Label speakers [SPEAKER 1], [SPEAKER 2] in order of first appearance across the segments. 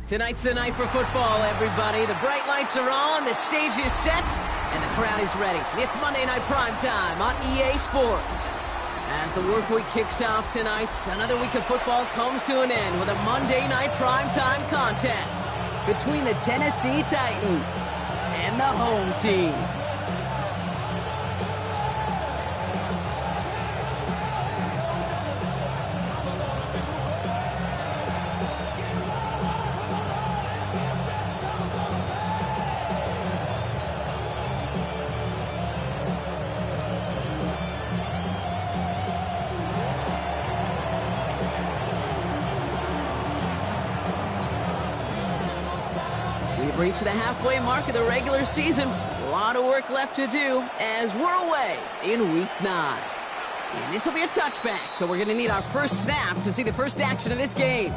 [SPEAKER 1] Tonight's the night for football, everybody. The bright lights are on, the stage is set, and the crowd is ready. It's Monday Night Primetime on EA Sports. As the work week kicks off tonight, another week of football comes to an end with a Monday Night Primetime contest between the Tennessee Titans and the home team. We've reached the halfway mark of the regular season. A lot of work left to do as we're away in Week 9. And this will be a touchback, so we're going to need our first snap to see the first action of this game.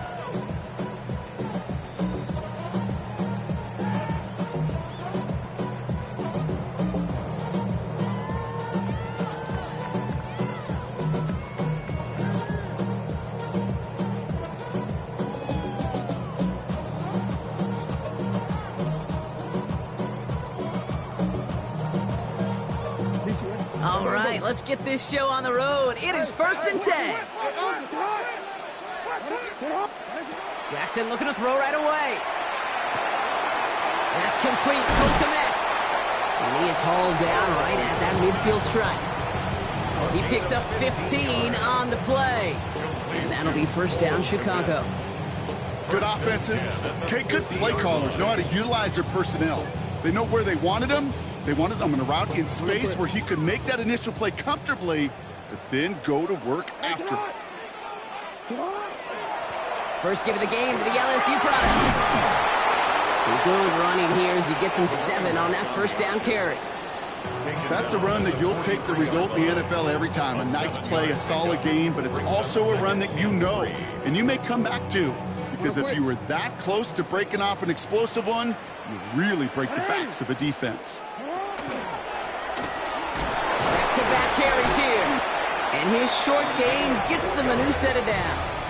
[SPEAKER 1] All right, let's get this show on the road. It is 1st and 10. Jackson looking to throw right away. That's complete. Komet. And he is hauled down right at that midfield stripe. He picks up 15 on the play. And that'll be first down, Chicago.
[SPEAKER 2] Good offenses. Okay, good play callers know how to utilize their personnel. They know where they wanted them. They wanted him on a route in space where he could make that initial play comfortably, but then go to work after.
[SPEAKER 1] First give of the game to the LSU product. Some good running here as he gets him 7 on that first down carry.
[SPEAKER 2] That's a run that you'll take the result in the NFL every time. A nice play, a solid game, but it's also a run that you know, and you may come back to. Because if you were that close to breaking off an explosive one, you really break the backs of a defense.
[SPEAKER 1] Back-to-back carries here. And his short gain gets them a new set of downs.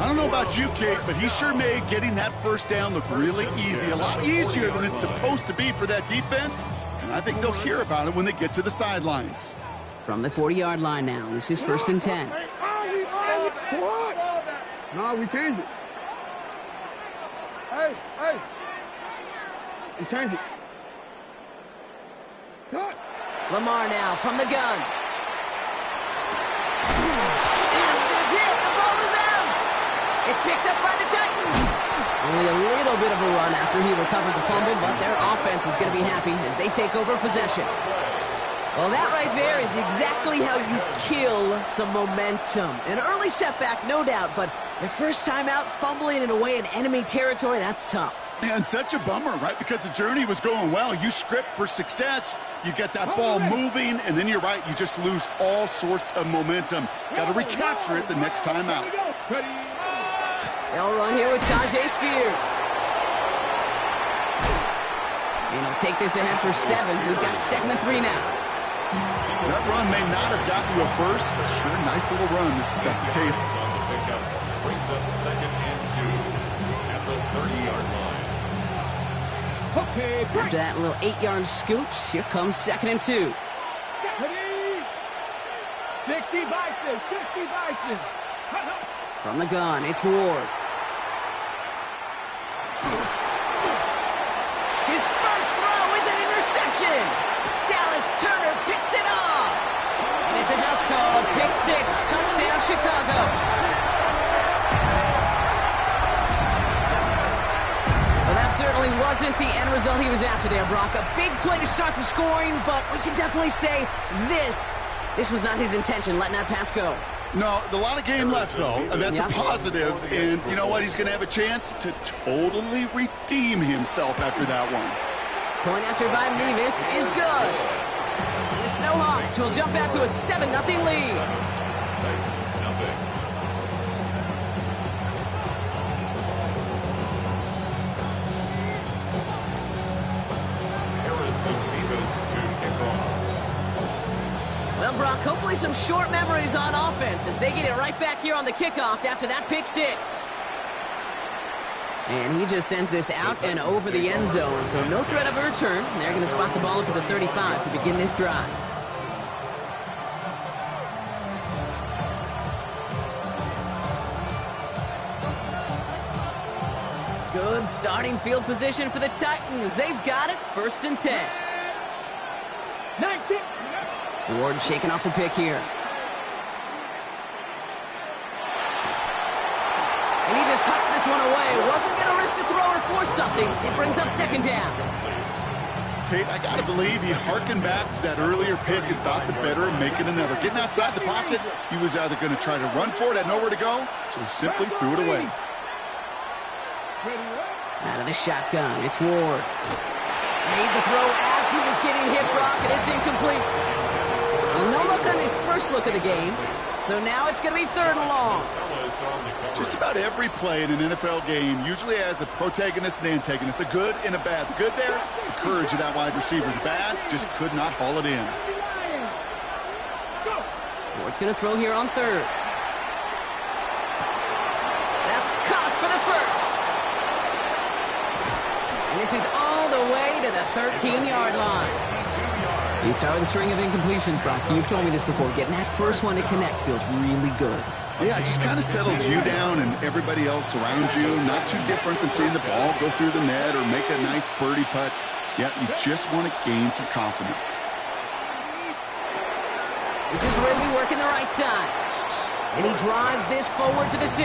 [SPEAKER 2] I don't know about you, Kate, but he sure made getting that first down look really easy. A lot easier than it's supposed to be for that defense. And I think they'll hear about it when they get to the sidelines.
[SPEAKER 1] From the 40-yard line now, this is 1st and 10.
[SPEAKER 3] No, we changed it. Hey. We changed it.
[SPEAKER 1] Lamar now from the gun. Massive hit. The ball is out. It's picked up by the Titans. Only a little bit of a run after he recovered the fumble, but their offense is going to be happy as they take over possession. Well, that right there is exactly how you kill some momentum. An early setback, no doubt, but their first time out, fumbling it away in enemy territory, that's tough.
[SPEAKER 2] And such a bummer, right? Because the journey was going well. You script for success, you get that ball moving, and then you're right, you just lose all sorts of momentum. Got to recapture it the next time out.
[SPEAKER 1] They'll run here with Tajay Spears. And he'll take this ahead for 7. We've got 2nd and 3 now.
[SPEAKER 2] That run may not have gotten you a first, but sure, nice little run to set the table.
[SPEAKER 4] Brings up 2nd and 2 at the 30-yard line.
[SPEAKER 1] After that little 8-yard scoot, here comes 2nd and 2.
[SPEAKER 3] 60 Bison.
[SPEAKER 1] From the gun, it's Ward. His first throw is an interception. Dallas Turner picks it off. And it's a house call, pick 6, touchdown Chicago. Well, that certainly wasn't the end result he was after there, Brock. A big play to start the scoring, but we can definitely say this was not his intention, letting that pass go.
[SPEAKER 2] No, a lot of game left, though. That's a positive, and you know what? He's going to have a chance to totally redeem himself after that one.
[SPEAKER 1] Point after by Mevis is good. And the Snowhawks will jump out to a 7-0 lead.
[SPEAKER 4] Titans nothing. Harrison Mevis to kick off.
[SPEAKER 1] Well, Brock, hopefully some short memories on offense as they get it right back here on the kickoff after that pick six. And he just sends this out and over the end zone, so no threat of a return. They're going to spot the ball up at the 35 to begin this drive. Good starting field position for the Titans. They've got it, 1st and 10.
[SPEAKER 3] 19.
[SPEAKER 1] Ward shaking off the pick here. And he just hucks this one away. Wasn't going to risk a throw or force something. It brings up 2nd down.
[SPEAKER 2] Kate, I got to believe he harkened back to that earlier pick and thought the better of making another. Getting outside the pocket, he was either going to try to run for it, had nowhere to go, so he simply threw it away.
[SPEAKER 1] Out of the shotgun, it's Ward. Made the throw as he was getting hit, Brock, and it's incomplete. Well, no look on his first look of the game, so now it's going to be 3rd and long.
[SPEAKER 2] Just about every play in an NFL game usually has a protagonist and antagonist, a good and a bad. The good there, the courage of that wide receiver. The bad, just could not haul it in.
[SPEAKER 1] Ward's going to throw here on 3rd. That's caught for the 1st. And this is all the way to the 13-yard line. You start with a string of incompletions, Brock. You've told me this before. Getting that first one to connect feels really good.
[SPEAKER 2] Yeah, it just kind of settles you down and everybody else around you. Not too different than seeing the ball go through the net or make a nice birdie putt. Yeah, you just want to gain some confidence.
[SPEAKER 1] This is really working the right side. And he drives this forward to the 6.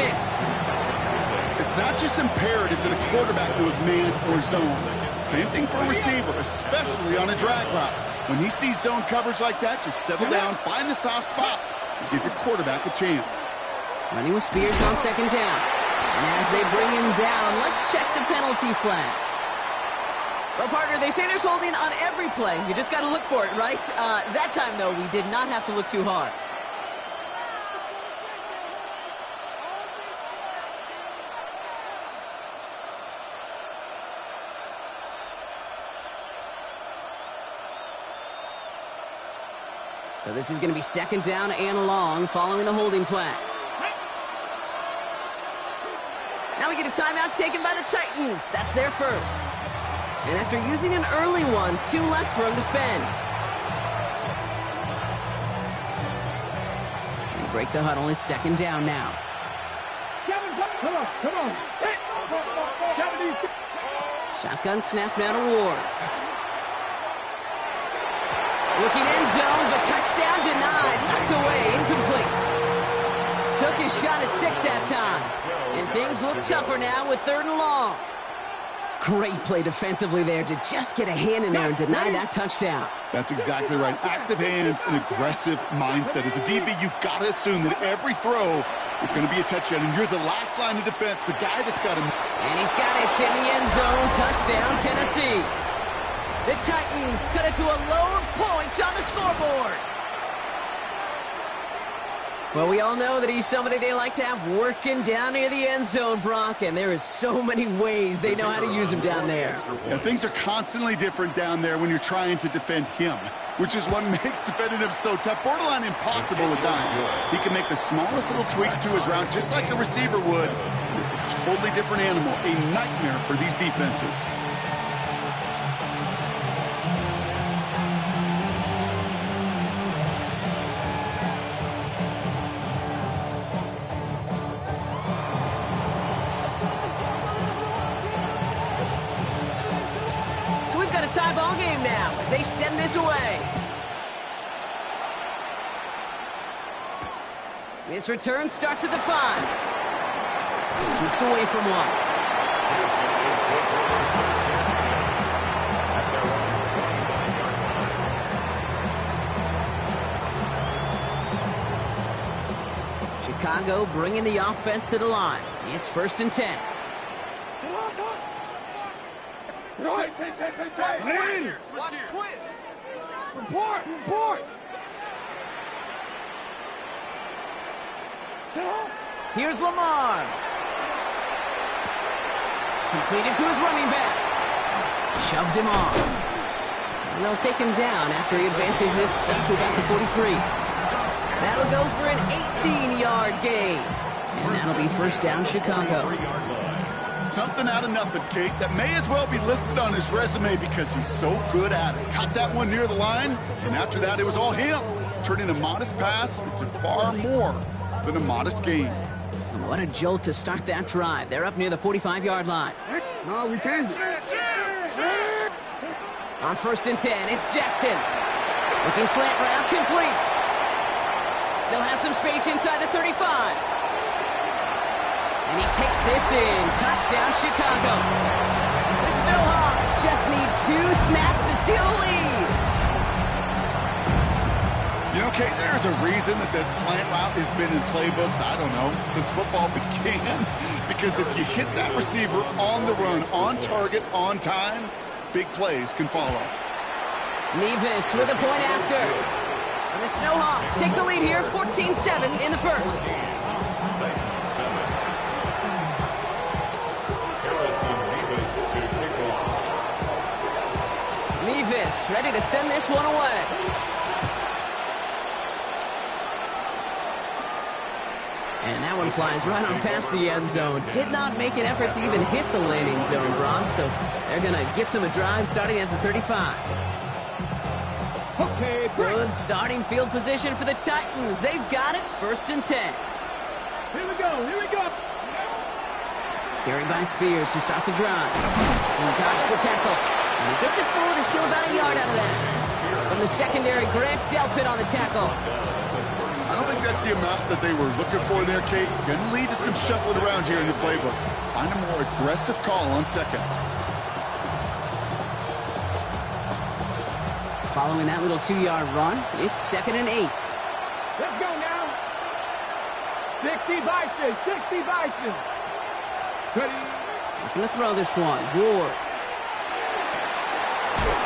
[SPEAKER 2] It's not just imperative to the quarterback knows man or zone. Same thing for a receiver, especially on a drag route. When he sees zone coverage like that, just settle down, find the soft spot, and give your quarterback a chance.
[SPEAKER 1] Running with Spears on 2nd down. And as they bring him down, let's check the penalty flag. Well, partner, they say there's holding on every play. You just got to look for it, right? That time, though, we did not have to look too hard. So this is going to be 2nd down and long following the holding flag. Now we get a timeout taken by the Titans. That's their 1st. And after using an early one, 2 left for him to spend. They break the huddle. It's 2nd down now.
[SPEAKER 3] Come on.
[SPEAKER 1] Shotgun snap now to Ward. Looking end zone, but touchdown denied. Knocked away, incomplete. Took his shot at 6 that time. And things look tougher now with 3rd and long. Great play defensively there to just get a hand in there and deny that touchdown.
[SPEAKER 2] That's exactly right. Active hands and aggressive mindset. As a DB, you've got to assume that every throw is going to be a touchdown, and you're the last line of defense, the guy that's got him.
[SPEAKER 1] And he's got it in the end zone. Touchdown, Tennessee. The Titans cut it to a lone point on the scoreboard. Well, we all know that he's somebody they like to have working down near the end zone, Brock, and there is so many ways they know how to use him down there.
[SPEAKER 2] Yeah, things are constantly different down there when you're trying to defend him, which is what makes defending him so tough, borderline impossible at times. He can make the smallest little tweaks to his route, just like a receiver would. It's a totally different animal, a nightmare for these defenses.
[SPEAKER 1] Tie ball game now as they send this away. This return starts at the 5. Jukes away from 1. Chicago bringing the offense to the line. It's 1st and 10.
[SPEAKER 3] Right.
[SPEAKER 5] Watch twist.
[SPEAKER 3] Report.
[SPEAKER 1] Here's Lamar. Completed to his running back. Shoves him off. And they'll take him down after he advances this up to about the 43. That'll go for an 18-yard gain. And that'll be first down, Chicago.
[SPEAKER 2] Something out of nothing, Kate, that may as well be listed on his resume because he's so good at it. Caught that one near the line, and after that, it was all him, turning a modest pass into far more than a modest gain.
[SPEAKER 1] And what a jolt to start that drive. They're up near the 45-yard line.
[SPEAKER 3] No, we changed it.
[SPEAKER 1] On 1st and 10, it's Jackson. Looking slant route, complete. Still has some space inside the 35. And he takes this in. Touchdown, Chicago. The Snowhawks just need 2 snaps to steal the lead.
[SPEAKER 2] You know, Kate, there's a reason that slant route has been in playbooks, I don't know, since football began. Because if you hit that receiver on the run, on target, on time, big plays can follow.
[SPEAKER 1] Nevis with a point after. And the Snowhawks take the lead here, 14-7 in the first. Nevis ready to send this one away. And that one flies right on past the end zone. Did not make an effort to even hit the landing zone, Brock. So they're going to gift him a drive starting at the 35.
[SPEAKER 3] Okay,
[SPEAKER 1] Good starting field position for the Titans. They've got it. 1st and 10.
[SPEAKER 3] Here we go, here we go.
[SPEAKER 1] Carried by Spears to start the drive. He dodged the tackle. And he gets it forward to steal about a yard out of that. From the secondary, Grant Delpit on the tackle.
[SPEAKER 2] I don't think that's the amount that they were looking for there, Kate. Going to lead to some shuffling around here in the playbook. Find a more aggressive call on 2nd.
[SPEAKER 1] Following that little 2-yard run, it's 2nd and 8.
[SPEAKER 3] Let's go now. 60 Bison, 60 Bison. Ready?
[SPEAKER 1] Looking to throw this one. Ward.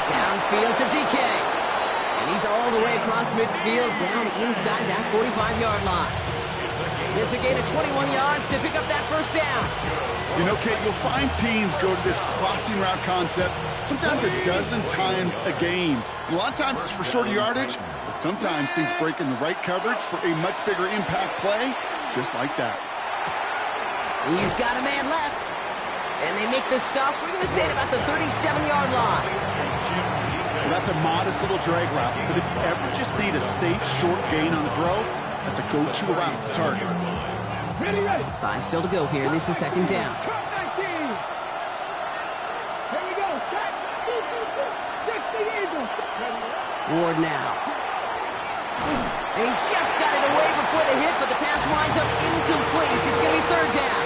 [SPEAKER 1] Downfield to DK. And he's all the way across midfield, down inside that 45-yard line. It's a gain of 21 yards to pick up that first down.
[SPEAKER 2] You know, Kate, you'll find teams go to this crossing route concept sometimes a dozen times a game. And a lot of times it's for shorter yardage, but sometimes things break in the right coverage for a much bigger impact play, just like that.
[SPEAKER 1] He's got a man left. And they make the stop, we're going to say, at about the 37-yard line.
[SPEAKER 2] Well, that's a modest little drag route, but if you ever just need a safe, short gain on the throw, that's a go-to route to target.
[SPEAKER 3] Ready, ready.
[SPEAKER 1] 5 still to go here. This is 2nd down.
[SPEAKER 3] Cut 19. Here we go. Set. 60 Eagles.
[SPEAKER 1] Ward now. And he just got it away before the hit, but the pass winds up incomplete. It's going to be 3rd down.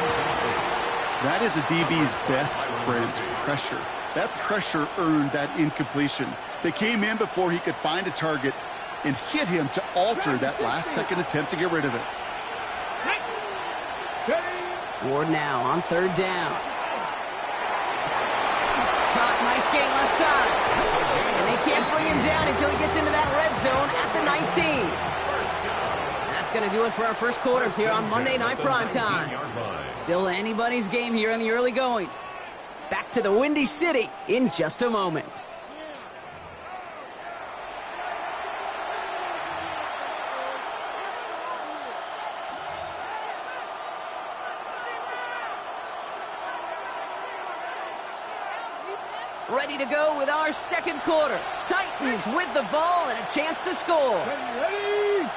[SPEAKER 2] That is a DB's best friend, pressure. That pressure earned that incompletion. They came in before he could find a target and hit him to alter that last-second attempt to get rid of it.
[SPEAKER 1] Ward now on 3rd down. Caught, nice gain left side. And they can't bring him down until he gets into that red zone at the 19. That's going to do it for our first quarter here on Monday Night Primetime. Still anybody's game here in the early goings. Back to the Windy City in just a moment. Ready to go with our second quarter. Titans with the ball and a chance to score.
[SPEAKER 3] Ready.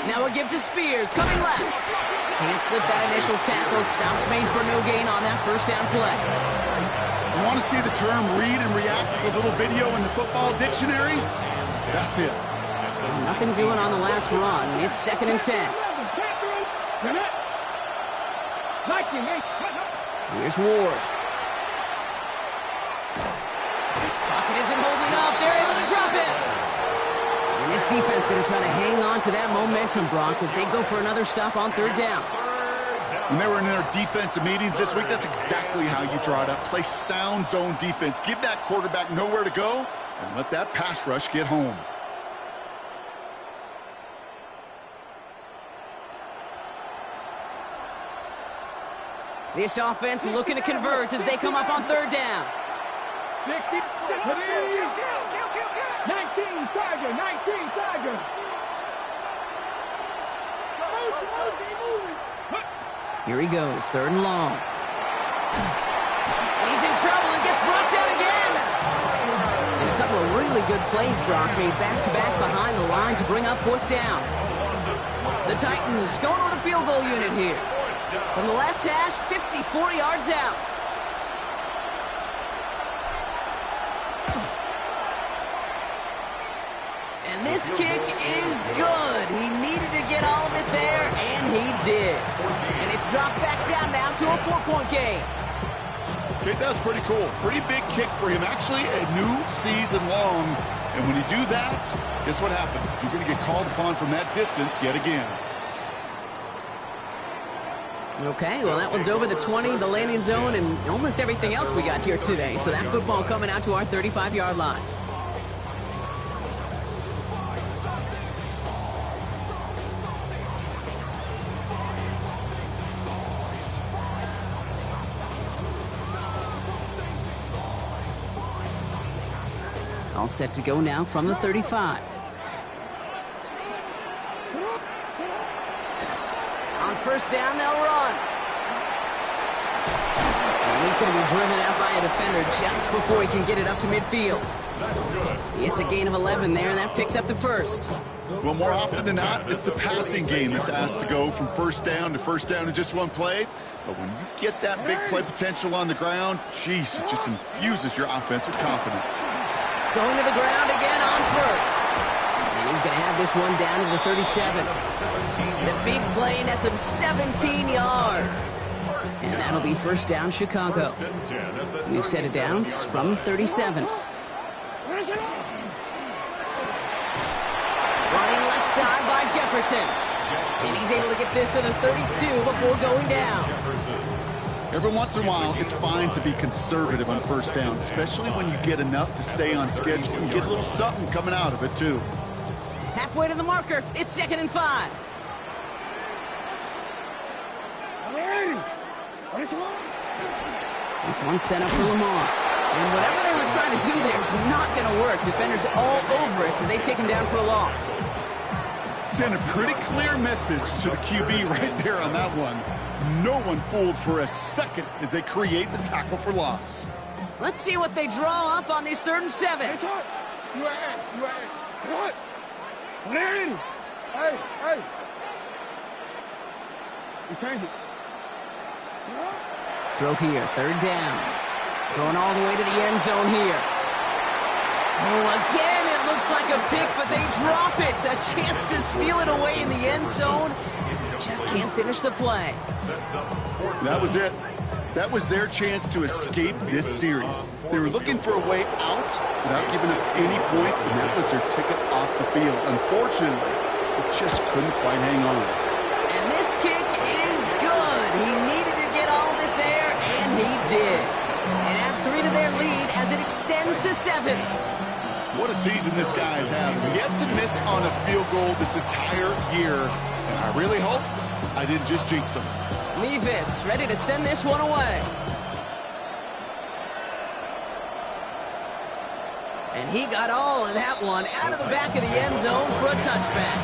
[SPEAKER 1] Now a give to Spears, coming left. Can't slip that initial tackle. Stops made for no gain on that first down play.
[SPEAKER 2] You want to see the term read and react with a little video in the football dictionary? That's it.
[SPEAKER 1] And nothing doing on the last run. It's 2nd and 10. Here's Ward. Pocket isn't holding up. They're able to drop it. And this defense going to try to hang on to that momentum, Brock, as they go for another stop on 3rd down.
[SPEAKER 2] When they were in their defensive meetings this week, that's exactly how you draw it up. Play sound zone defense. Give that quarterback nowhere to go and let that pass rush get home.
[SPEAKER 1] This offense looking to convert as they come up on 3rd down.
[SPEAKER 3] 19 Tiger, 19 Tiger.
[SPEAKER 1] Here he goes, 3rd and long. He's in trouble and gets brought down again. And a couple of really good plays, Brock, made back-to-back behind the line to bring up 4th down. The Titans going with a field goal unit here. From the left hash, 54 yards out. And this kick is good. He needed to get all of it there, and he did. And it's dropped back down now to a 4-point game.
[SPEAKER 2] Okay, that's pretty cool. Pretty big kick for him. Actually, a new season long. And when you do that, guess what happens? You're going to get called upon from that distance yet again.
[SPEAKER 1] Okay, well, that one's over the 20, the landing zone, and almost everything else we got here today. So that football coming out to our 35-yard line. All set to go now from the 35. On 1st down, they'll run. And he's going to be driven out by a defender just before he can get it up to midfield. It's a gain of 11 there, and that picks up the 1st.
[SPEAKER 2] Well, more often than not, it's the passing game that's asked to go from 1st down to 1st down in just one play. But when you get that big play potential on the ground, geez, it just infuses your offense with confidence.
[SPEAKER 1] Going to the ground again on 1st. And he's going to have this one down to the 37. The big play nets him 17 yards. And that'll be 1st down, Chicago. We've set it down from 37. Running left side by Jefferson. And he's able to get this to the 32 before going down.
[SPEAKER 2] Every once in a while, it's fine to be conservative on 1st down, especially when you get enough to stay on schedule and get a little something coming out of it, too.
[SPEAKER 1] Halfway to the marker. It's 2nd and 5. This one's set up for Lamar. And whatever they were trying to do there is not going to work. Defenders all over it, so they take him down for a loss.
[SPEAKER 2] Send a pretty clear message to the QB right there on that one. No one fooled for a second as they create the tackle for loss.
[SPEAKER 1] Let's see what they draw up on these 3rd and 7.
[SPEAKER 3] What? Hey, hey. You change it.
[SPEAKER 1] Throw here, 3rd down. Going all the way to the end zone here. Oh, again, it looks like a pick, but they drop it. A chance to steal it away in the end zone. They just can't finish the play.
[SPEAKER 2] That was it. That was their chance to escape this series. They were looking for a way out without giving up any points, and that was their ticket off the field. Unfortunately, they just couldn't quite hang on.
[SPEAKER 1] And this kick is good. He needed to get all of it there, and he did. And add 3 to their lead as it extends to 7.
[SPEAKER 2] What a season this guy has had. Yet to miss on a field goal this entire year. And I really hope I didn't just jinx him.
[SPEAKER 1] Levis ready to send this one away. And he got all of that one out of the back of the end zone for a touchback.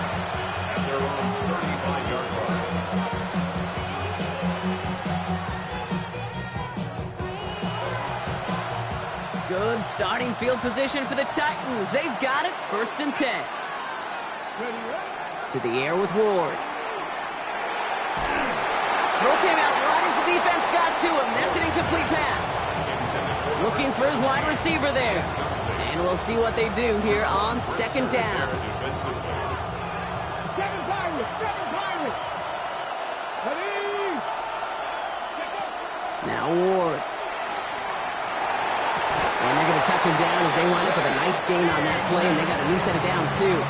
[SPEAKER 1] Good starting field position for the Titans. They've got it, 1st and 10. To the air with Ward. Throw came out right as the defense got to him. That's an incomplete pass. Looking for his wide receiver there. And we'll see what they do here on 2nd down. Now Ward. And they're going to touch him down as they wind up with a nice gain on that play, and they got a new set of downs, too.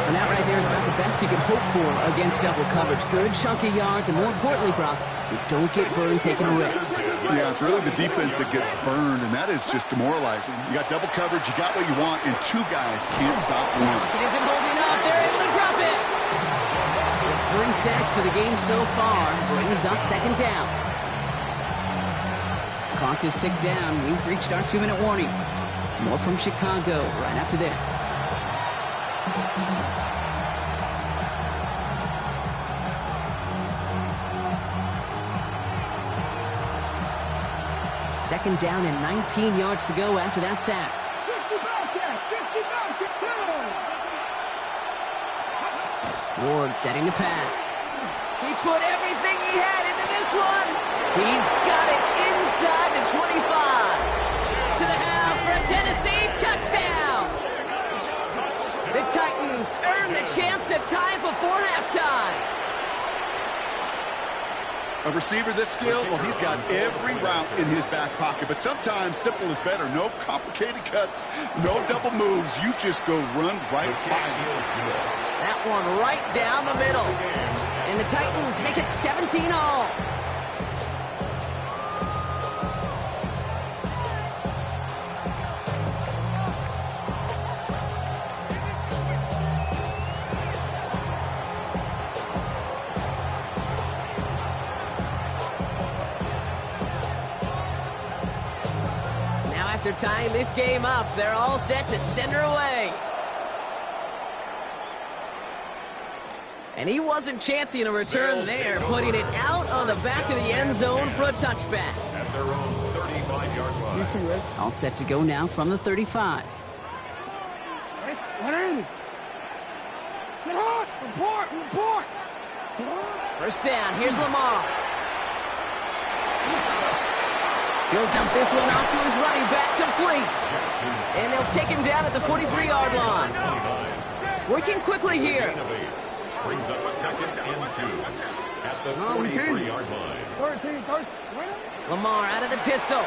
[SPEAKER 1] And that right there is about the best you can hope for against double coverage. Good chunky yards, and more importantly, Brock, you don't get burned taking a risk.
[SPEAKER 2] Yeah, it's really the defense that gets burned, and that is just demoralizing. You got double coverage, you got what you want, and 2 guys can't stop one.
[SPEAKER 1] It isn't holding up. They're able to drop it. It's 3 sacks for the game so far. Brings up 2nd down. Clock is ticked down. We've reached our 2-minute warning. More from Chicago right after this. Second down and 19 yards to go after that sack.
[SPEAKER 3] 50 Bobcats, 50 Bobcats,
[SPEAKER 1] Ward setting the pass. He put everything he had into this one. He's got it inside the 25. To the house for a Tennessee touchdown. The Titans earn the chance to tie before halftime.
[SPEAKER 2] A receiver this skilled, well, he's got every route in his back pocket, but sometimes simple is better. No complicated cuts, no double moves. You just go run right by him.
[SPEAKER 1] That one right down the middle. And the Titans make it 17-all. After tying this game up, they're all set to send her away. And he wasn't chancing a return there, putting it out on the back of the end zone for a touchback.
[SPEAKER 4] At their own 35-yard line.
[SPEAKER 1] All set to go now from the 35.
[SPEAKER 3] Report!
[SPEAKER 1] First down, here's Lamar. He'll dump this one off to his running back, complete. And they'll take him down at the 43-yard line. Working quickly here.
[SPEAKER 4] Brings up second and 2 at the 43-yard line.
[SPEAKER 3] 13.
[SPEAKER 1] Lamar out of the pistol.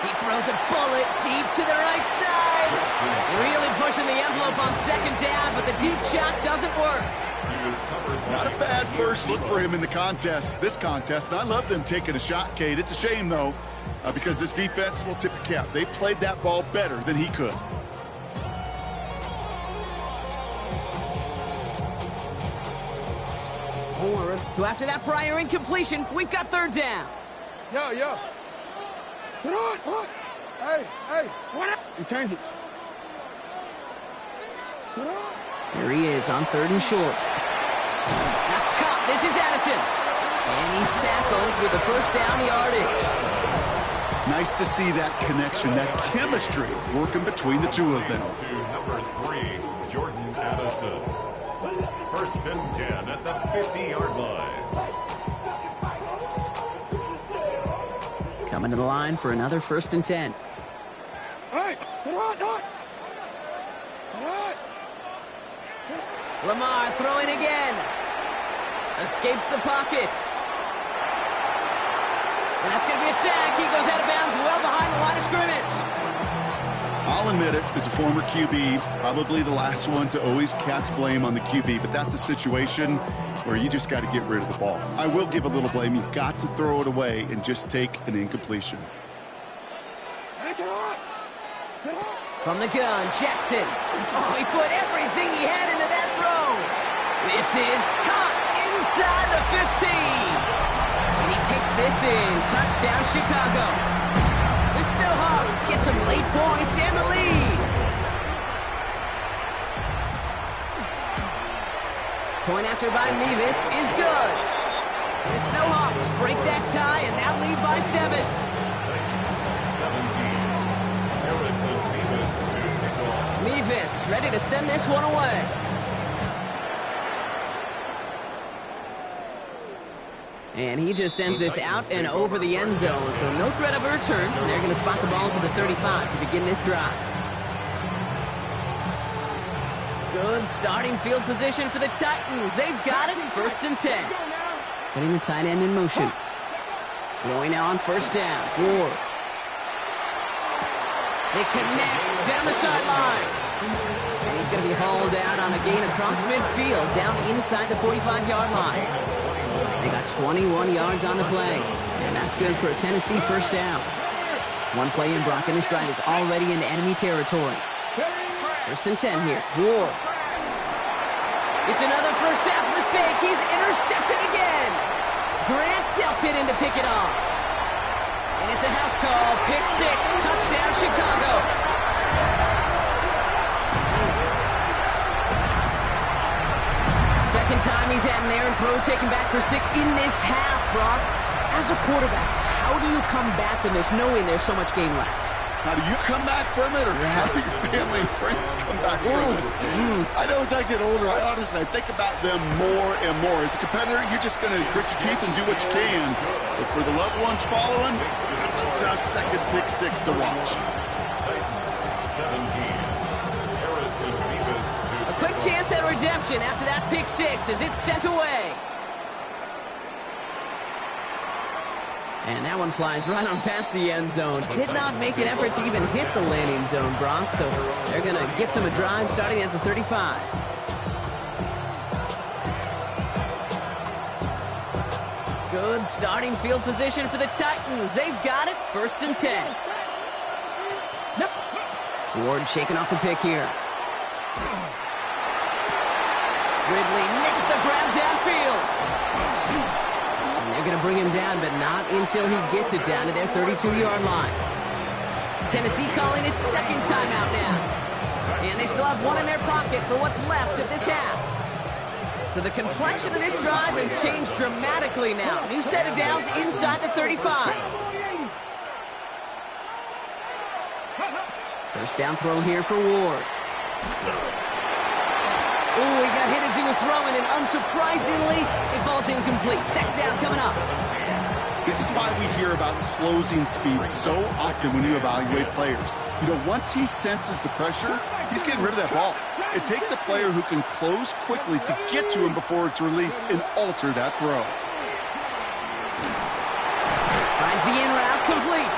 [SPEAKER 1] He throws a bullet deep to the right side. Really pushing the envelope on second down, but the deep shot doesn't work.
[SPEAKER 2] Not a bad first look for him in the contest, this contest. And I love them taking a shot, Kate. It's a shame, though, because this defense will tip your cap. They played that ball better than he could.
[SPEAKER 1] So after that prior incompletion, we've got third down.
[SPEAKER 3] Yo. Hey. He changed it.
[SPEAKER 1] There he is on third and short. That's caught. This is Addison. And he's tackled with the first down yardage.
[SPEAKER 2] Nice to see that connection, that chemistry working between the two of them.
[SPEAKER 4] To number 3, Jordan Addison. First and 10 at the 50-yard line.
[SPEAKER 1] Coming to the line for another first and 10.
[SPEAKER 3] Hey,
[SPEAKER 1] Lamar throwing again. Escapes the pocket. And that's going to be a sack. He goes out of bounds well behind the line of scrimmage.
[SPEAKER 2] I'll admit it, as a former QB, probably the last one to always cast blame on the QB, but that's a situation where you just got to get rid of the ball. I will give a little blame. You've got to throw it away and just take an incompletion.
[SPEAKER 1] From the gun, Jackson. Oh, he put everything he had into that throw. This is caught inside the 15. And he takes this in. Touchdown, Chicago. The Snowhawks get some late points and the lead. Point after by Mevis is good. And the Snowhawks break that tie and now lead by 7.
[SPEAKER 4] 17.
[SPEAKER 1] Mevis ready to send this one away. And he just sends this out and over the end zone, so no threat of a return. They're going to spot the ball to the 35 to begin this drive. Good starting field position for the Titans. They've got it, first and 10. Putting the tight end in motion. Throwing now on first down. Ward. It connects down the sideline. And he's going to be hauled out on a gain across midfield, down inside the 45-yard line. They got 21 yards on the play. And that's good for a Tennessee first down. One play in, Brock, and this drive is already in enemy territory. First and 10 here. Ward. It's another first half mistake. He's intercepted again. Grant Delpit in to pick it off. And it's a house call, pick 6, touchdown Chicago. Second time he's had an errant throw taken back for 6 in this half, Brock. As a quarterback, How do you come back from this knowing there's so much game left?
[SPEAKER 2] How do you come back from it, or how do your family and friends come back from it? I know as I get older, I think about them more and more. As a competitor, you're just going to grit your teeth and do what you can. But for the loved ones following, it's a tough second pick six to watch.
[SPEAKER 4] Titans 17.
[SPEAKER 1] A quick chance at redemption after that pick six as it's sent away. And that one flies right on past the end zone. Did not make an effort to even hit the landing zone, Brock. So they're going to gift him a drive starting at the 35. Good starting field position for the Titans. They've got it. 1st and 10. Ward shaking off the pick here. Ridley nicks the grab downfield. They're going to bring him down, but not until he gets it down to their 32-yard line. Tennessee calling its second timeout now. And they still have one in their pocket for what's left of this half. So the complexion of this drive has changed dramatically now. New set of downs inside the 35. First down throw here for Ward. Ooh, he got hit as he was throwing, and unsurprisingly, it falls incomplete. Second down coming up.
[SPEAKER 2] This is why we hear about closing speed so often when you evaluate players. You know, once he senses the pressure, he's getting rid of that ball. It takes a player who can close quickly to get to him before it's released and alter that throw.
[SPEAKER 1] Finds the in route complete.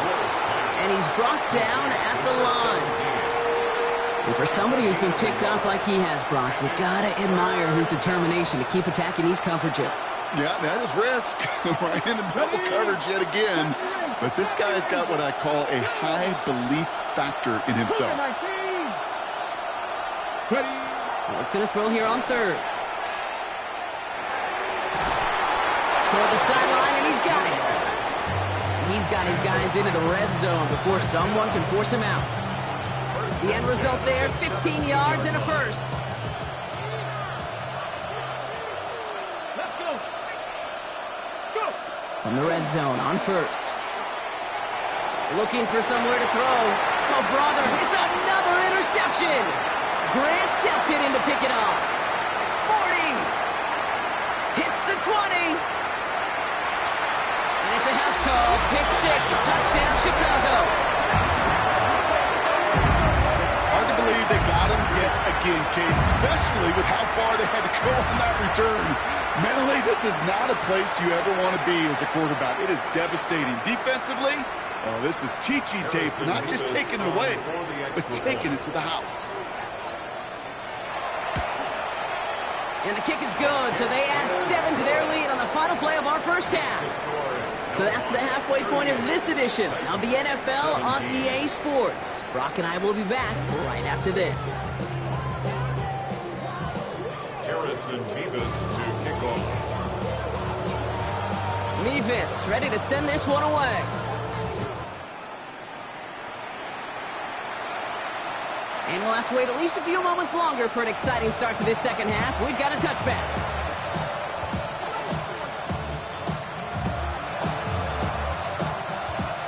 [SPEAKER 1] And he's brought down at the line. And for somebody who's been picked off like he has, Brock, you gotta admire his determination to keep attacking these coverages.
[SPEAKER 2] Yeah, that is risk. Right into double coverage yet again. But this guy's got what I call a high belief factor in himself.
[SPEAKER 1] Well, it's gonna throw here on 3rd. Toward the sideline, and he's got it. And he's got his guys into the red zone before someone can force him out. The end result there, 15 yards and a first.
[SPEAKER 3] Let's go. Go.
[SPEAKER 1] From the red zone on 1st. Looking for somewhere to throw. Oh, brother, it's another interception. Grant tempted him to pick it off. 40. Hits the 20. And it's a house call. Pick 6. Touchdown, Chicago.
[SPEAKER 2] Hard to believe they got him yet again, Kate, especially with how far they had to go on that return. Mentally, this is not a place you ever want to be as a quarterback. It is devastating. Defensively, oh, this is teaching tape, not just taking it away, but taking it to the house.
[SPEAKER 1] And the kick is good, so they add 7 to their lead on the final play of our first half. So that's the halfway point of this edition of the NFL on EA Sports. Brock and I will be back right after this.
[SPEAKER 4] Harrison Mevis to kick off.
[SPEAKER 1] Mevis ready to send this one away. And we'll have to wait at least a few moments longer for an exciting start to this second half. We've got a touchback.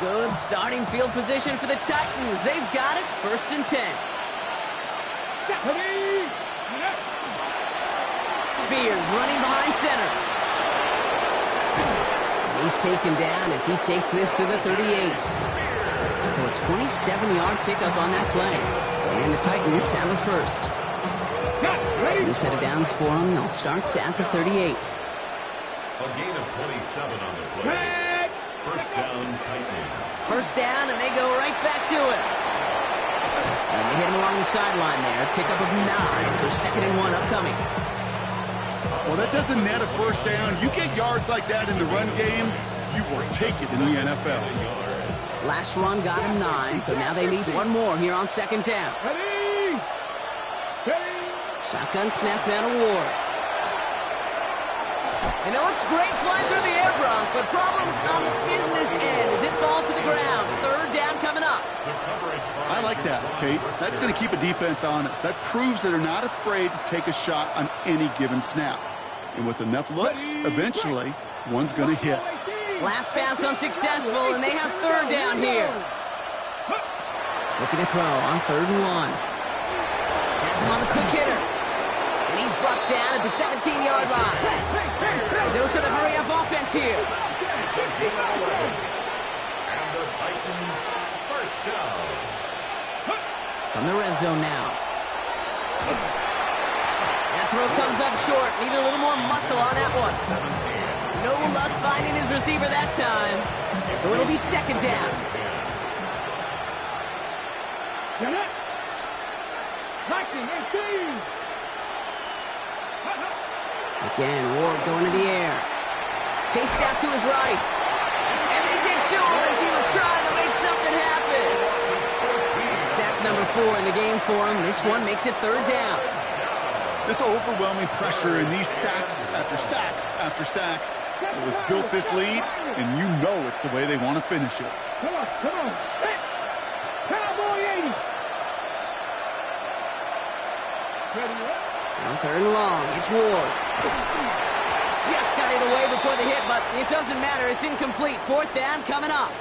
[SPEAKER 1] Good starting field position for the Titans. They've got it. 1st and 10. Spears running behind center. He's taken down as he takes this to the 38. So a 27-yard pickup on that play. And the Titans have a first. New set of downs for them. They'll start at the 38.
[SPEAKER 4] A gain of 27 on the play. First down, Titans.
[SPEAKER 1] First down, and they go right back to it. And they hit him along the sideline there. Pickup of 9, so 2nd and 1 upcoming.
[SPEAKER 2] Well, that doesn't net a first down. You get yards like that in the run game, you will take it in the NFL.
[SPEAKER 1] Last run got him 9, so now they need one more here on 2nd down. Shotgun snap now to Ward. And it looks great flying through the air, Brock, but problems on the business end as it falls to the ground. 3rd down coming up.
[SPEAKER 2] I like that, Kate. That's going to keep a defense honest. That proves that they're not afraid to take a shot on any given snap. And with enough looks, eventually, one's going to hit.
[SPEAKER 1] Last pass unsuccessful, and they have third down here. Looking to throw on 3rd and 1. Has him on the quick hitter. And he's brought down at the 17-yard line. A dose of the hurry-up offense here.
[SPEAKER 4] It's a gain of 11. And the Titans first down.
[SPEAKER 1] From the red zone now. That throw comes up short. Need a little more muscle on that one.
[SPEAKER 4] 17.
[SPEAKER 1] No luck finding his receiver that time. So it'll be 2nd down. Again, Ward going to the air. Chased out to his right. And they get to him as he was trying to make something happen. It's sack number 4 in the game for him. This one makes it 3rd down.
[SPEAKER 2] This overwhelming pressure and these sacks after sacks after sacks, well, it's built this lead, and you know it's the way they want to finish it.
[SPEAKER 3] Come on. Hey, Cowboy 80.
[SPEAKER 1] On 3rd and long, it's Ward. Just got it away before the hit, but it doesn't matter. It's incomplete. 4th down coming up.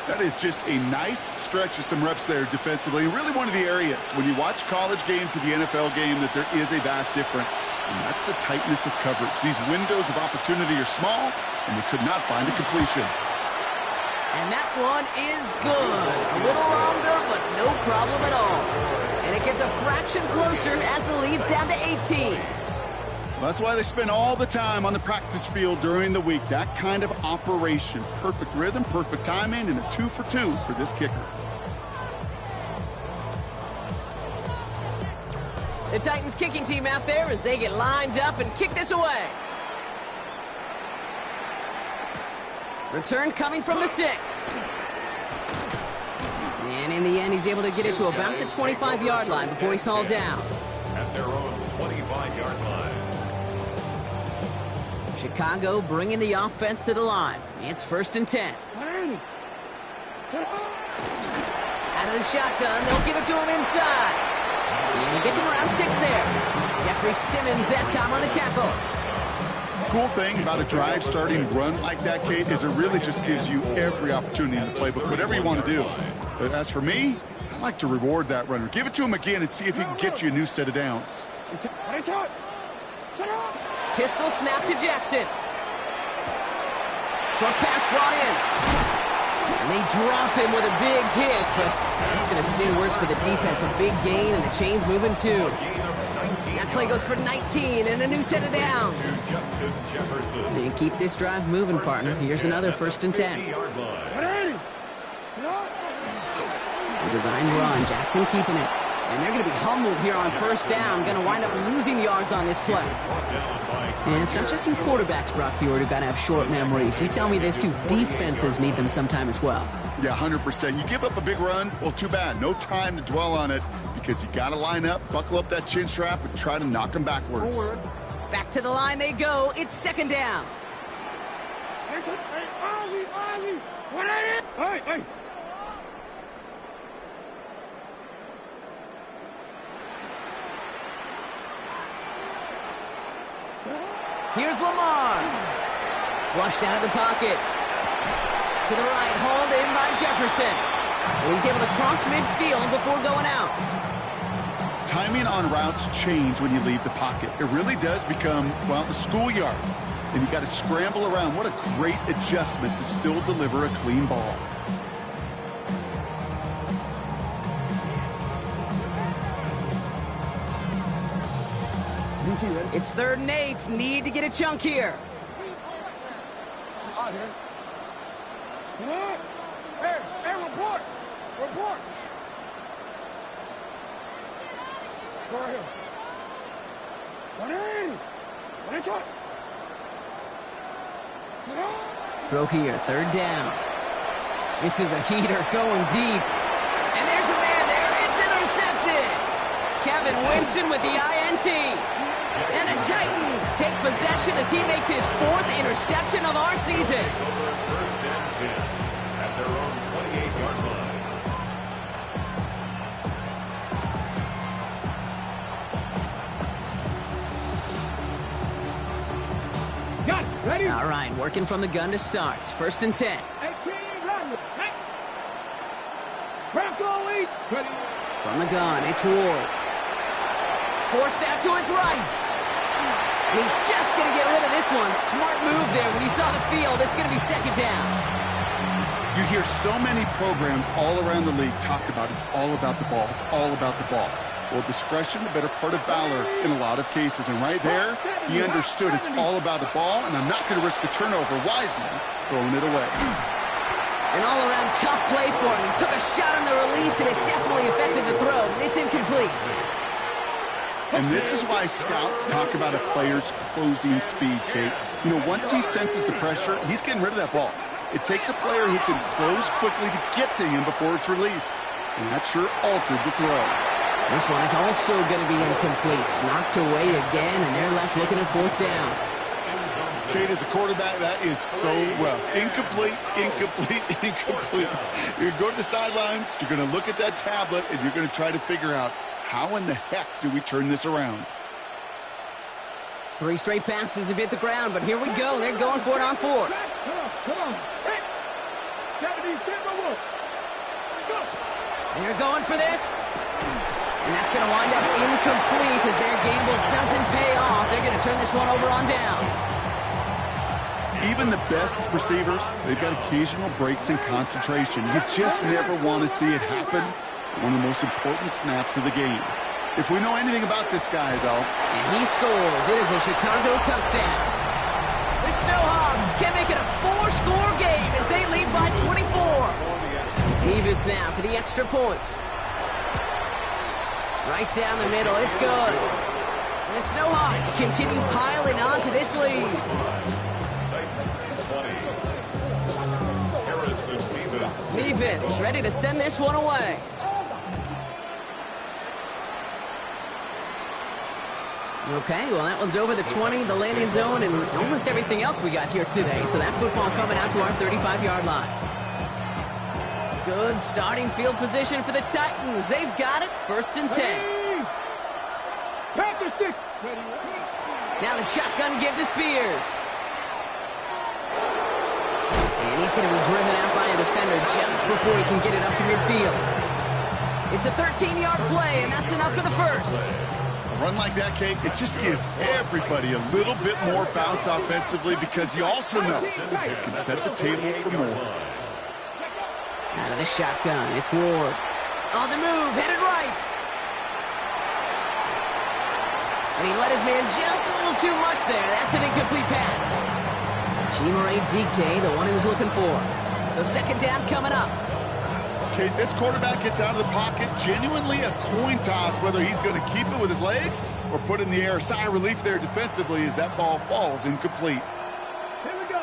[SPEAKER 2] That is just a nice stretch of some reps there defensively. Really one of the areas when you watch college game to the NFL game that there is a vast difference. And that's the tightness of coverage. These windows of opportunity are small, and they could not find a completion.
[SPEAKER 1] And that one is good. A little longer, but no problem at all. And it gets a fraction closer as the lead's down to 18.
[SPEAKER 2] That's why they spend all the time on the practice field during the week. That kind of operation. Perfect rhythm, perfect timing, and a 2 for 2 for this kicker.
[SPEAKER 1] The Titans kicking team out there as they get lined up and kick this away. Return coming from the 6. And in the end, he's able to get it to about the 25-yard line before he's hauled down.
[SPEAKER 4] At their own 25-yard line.
[SPEAKER 1] Chicago bringing the offense to the line. It's 1st and 10. Out of the shotgun, they'll give it to him inside. And he gets him around 6 there. Jeffrey Simmons that time on the tackle.
[SPEAKER 2] Cool thing about a drive starting run like that, Kate, is it really just gives you every opportunity in the playbook, whatever you want to do. But as for me, I like to reward that runner. Give it to him again and see if he can get you a new set of downs.
[SPEAKER 1] Pistol snap to Jackson. Short pass brought in. And they drop him with a big hit, but it's going to sting worse for the defense. A big gain, and the chain's moving too. That play goes for 19 and a new set of downs. And keep this drive moving, partner. Here's another 1st and 10. The designed run, Jackson keeping it. And they're going to be humbled here on 1st down. Going to wind up losing yards on this play. And it's not just some quarterbacks, Brock Heward, who got to have short memories. You tell me this too, defenses need them sometime as well.
[SPEAKER 2] Yeah, 100%. You give up a big run, well, too bad. No time to dwell on it because you got to line up, buckle up that chin strap, and try to knock them backwards.
[SPEAKER 1] Back to the line they go. It's 2nd down.
[SPEAKER 3] Hey.
[SPEAKER 1] Here's Lamar. Flushed out of the pocket. To the right, hauled in by Jefferson. And he's able to cross midfield before going out.
[SPEAKER 2] Timing on routes change when you leave the pocket. It really does become, well, a schoolyard. And you got to scramble around. What a great adjustment to still deliver a clean ball.
[SPEAKER 1] It's 3rd and 8. Need to get a chunk here.
[SPEAKER 3] Hey, report. Go ahead.
[SPEAKER 1] Throw here, 3rd down. This is a heater going deep. And there's a man there. It's intercepted. Kevin Winston with the INT. And the Titans take possession as he makes his 4th interception of our season.
[SPEAKER 4] 1st and 10 at their own 28-yard line.
[SPEAKER 3] Got it. Ready?
[SPEAKER 1] All right, working from the gun to start. 1st and 10.
[SPEAKER 3] 18, run. Hey. Bronco 8. Ready?
[SPEAKER 1] From the gun, it's Ward. Forced out to his right. And he's just going to get rid of this one. Smart move there when he saw the field. It's going to be 2nd down.
[SPEAKER 2] You hear so many programs all around the league talk about it's all about the ball. It's all about the ball. Well, discretion, the better part of valor in a lot of cases. And right there, he understood it's all about the ball, and I'm not going to risk a turnover. Wisely throwing it away.
[SPEAKER 1] An all-around tough play for him. He took a shot on the release, and it definitely affected the throw. It's incomplete.
[SPEAKER 2] And this is why scouts talk about a player's closing speed, Kate. You know, once he senses the pressure, he's getting rid of that ball. It takes a player who can close quickly to get to him before it's released. And that sure altered the throw.
[SPEAKER 1] This one is also going to be incomplete. Knocked away again, and they're left looking at 4th down.
[SPEAKER 2] Kate, as a quarterback, that is so rough. Incomplete, incomplete, incomplete. You're going to go to the sidelines, you're going to look at that tablet, and you're going to try to figure out, how in the heck do we turn this around?
[SPEAKER 1] 3 straight passes have hit the ground, but here we go. They're going for it on 4th.
[SPEAKER 3] Come on. Hey. Go.
[SPEAKER 1] They're going for this. And that's going to wind up incomplete as their gamble doesn't pay off. They're going to turn this one over on downs.
[SPEAKER 2] Even the best receivers, they've got occasional breaks in concentration. You just never want to see it happen. One of the most important snaps of the game. If we know anything about this guy, though.
[SPEAKER 1] And he scores. It is a Chicago touchdown. The Snowhogs can make it a 4-score game as they lead by 24. Nevis now for the extra point. Right down the middle. It's good. And the Snowhawks continue piling on to this lead. Nevis ready to send this one away. Okay, well, that one's over the 20, the landing zone, and almost everything else we got here today. So that football coming out to our 35-yard line. Good starting field position for the Titans. They've got it, 1st and 10. Now the shotgun give to Spears. And he's going to be driven out by a defender just before he can get it up to midfield. It's a 13-yard play, and that's enough for the 1st.
[SPEAKER 2] A run like that, Kate, it just gives everybody a little bit more bounce offensively because you also know it can set the table for more.
[SPEAKER 1] Out of the shotgun, it's Ward. On the move, headed right. And he let his man just a little too much there. That's an incomplete pass. Chimere DK, the one he was looking for. So 2nd down coming up.
[SPEAKER 2] Okay, this quarterback gets out of the pocket, genuinely a coin toss, whether he's going to keep it with his legs or put it in the air. Sigh of relief there defensively as that ball falls incomplete.
[SPEAKER 3] Here we go.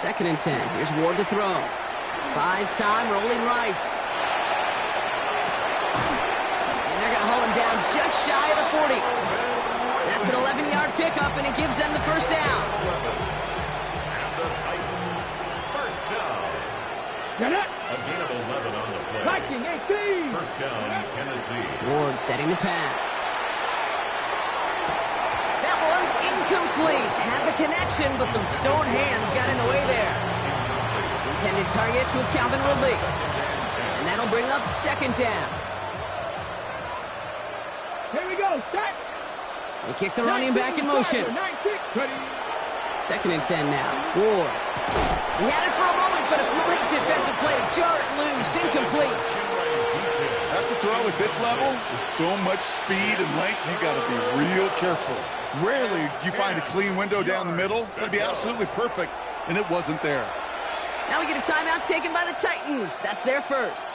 [SPEAKER 1] 2nd and 10. Here's Ward to throw. Buys time, rolling right. And they're going to hold him down just shy of the 40. That's an 11-yard pickup, and it gives them the 1st down.
[SPEAKER 4] And the Titans, 1st down.
[SPEAKER 3] Get it.
[SPEAKER 4] A gain of 11 on the play.
[SPEAKER 3] Viking 18.
[SPEAKER 4] 1st down, Tennessee.
[SPEAKER 1] Ward setting to pass. That one's incomplete. Had the connection, but some stone hands got in the way there. Intended target was Calvin Ridley. And that'll bring up 2nd down.
[SPEAKER 3] Here we go. Set.
[SPEAKER 1] They kick the running back in motion. 2nd and 10 now. Ward. He had it for a moment, but a great defensive play to jar it loose. Incomplete.
[SPEAKER 2] That's a throw at this level. With so much speed and length, you got to be real careful. Rarely do you find a clean window down the middle. It's going to be absolutely perfect, and it wasn't there.
[SPEAKER 1] Now we get a timeout taken by the Titans. That's their 1st.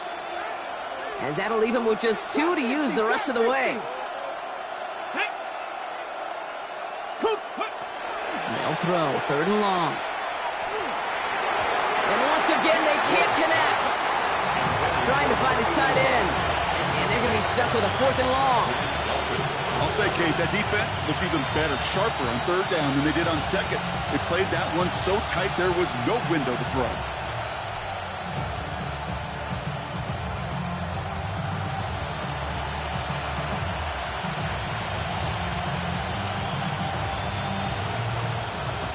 [SPEAKER 1] As that'll leave them with just 2 to use the rest of the way. They'll throw, 3rd and long. And once again, they can't connect. Trying to find his tight end. And they're going to be stuck with a 4th and long.
[SPEAKER 2] I'll say, Kate, that defense looked even better, sharper on 3rd down than they did on 2nd. They played that one so tight there was no window to throw.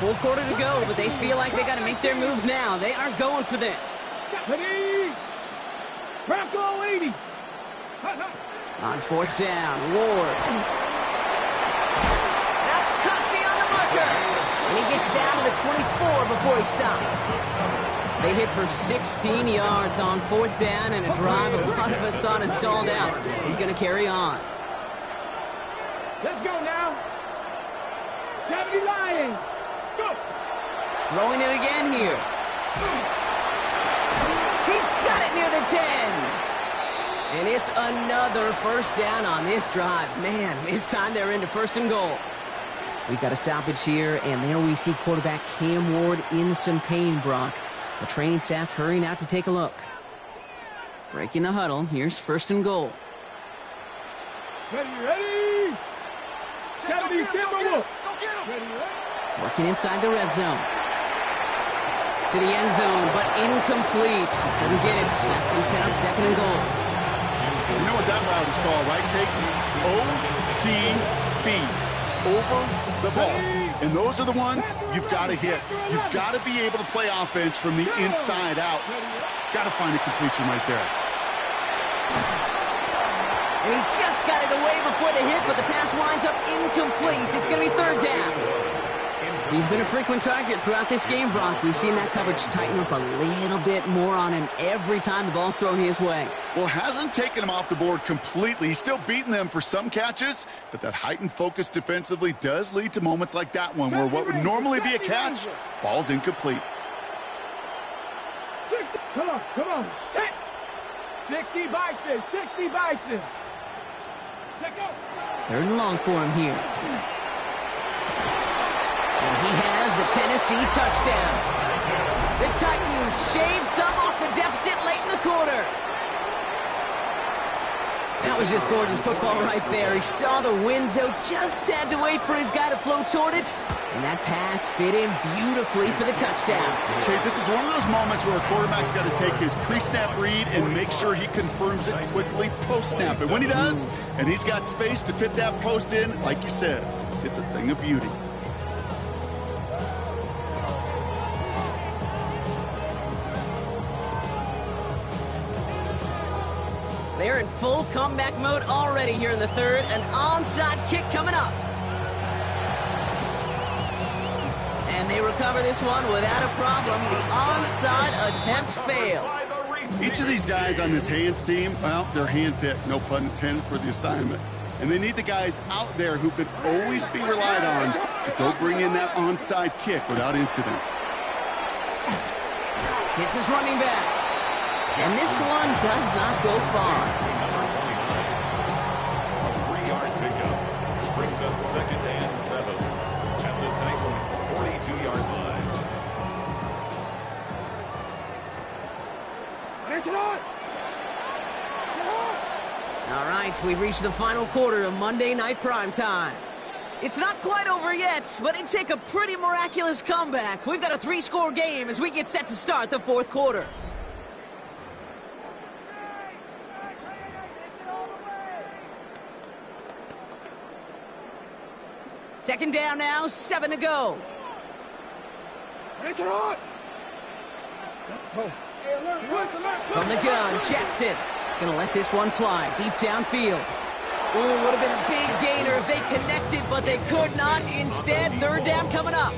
[SPEAKER 1] full quarter to go, but they feel like they got to make their move now. They are going for this.
[SPEAKER 3] Ready? Bronco 80.
[SPEAKER 1] On fourth down, Ward. That's cut beyond the marker. And he gets down to the 24 before he stops. They hit for 16 yards on fourth down, and a drive a lot of us thought had stalled out is going to carry on.
[SPEAKER 3] Let's go now. 70 Lions. Go.
[SPEAKER 1] Throwing it again here. He's got it near the 10. And it's another first down on this drive. Man, this time they're into first and goal. We've got a salvage here, and there we see quarterback Cam Ward in some pain, Brock. The training staff hurrying out to take a look. Breaking the huddle, here's first and goal.
[SPEAKER 3] Ready? 70 Timberwolves.
[SPEAKER 1] Working inside the red zone. To the end zone, but incomplete. Couldn't get it. That's going to set up second and goal.
[SPEAKER 2] You know what that route is called, right, Kate? OTB. Over the ball. And those are the ones you've got to hit. You've got to be able to play offense from the inside out. Got to find a completion right there.
[SPEAKER 1] And he just got it away before the hit, but the pass winds up incomplete. It's going to be third down. He's been a frequent target throughout this game, Brock. We've seen that coverage tighten up a little bit more on him every time the ball's thrown his way.
[SPEAKER 2] Well, hasn't taken him off the board completely. He's still beating them for some catches, but that heightened focus defensively does lead to moments like that one where what would normally be a catch falls incomplete.
[SPEAKER 3] Come on. Set. 60 Bison. Let go.
[SPEAKER 1] Third and long for him here. And he has the Tennessee touchdown. The Titans shave some off the deficit late in the quarter. That was just gorgeous football right there. He saw the window, just had to wait for his guy to flow toward it. And that pass fit in beautifully for the touchdown.
[SPEAKER 2] Okay, this is one of those moments where a quarterback's got to take his pre-snap read and make sure he confirms it quickly post-snap. And when he does, and he's got space to fit that post in, like you said, it's a thing of beauty.
[SPEAKER 1] They're in full comeback mode already here in the third. An onside kick coming up. And they recover this one without a problem. The onside attempt fails.
[SPEAKER 2] Each of these guys on this hands team, well, they're hand-picked, no pun intended, for the assignment. And they need the guys out there who can always be relied on to go bring in that onside kick without incident.
[SPEAKER 1] Hits his running back. And this one does not go far.
[SPEAKER 4] A 3-yard pickup brings up 2nd and 7 at the Titans' 42-yard line.
[SPEAKER 1] All right, we've reached the final quarter of Monday Night Primetime. It's not quite over yet, but it'd take a pretty miraculous comeback. We've got a 3-score game as we get set to start the fourth quarter. Second down now, 7 to go. From the gun, Jackson. Gonna let this one fly deep downfield. Ooh, would have been a big gainer if they connected, but they could not. Instead, third down coming up.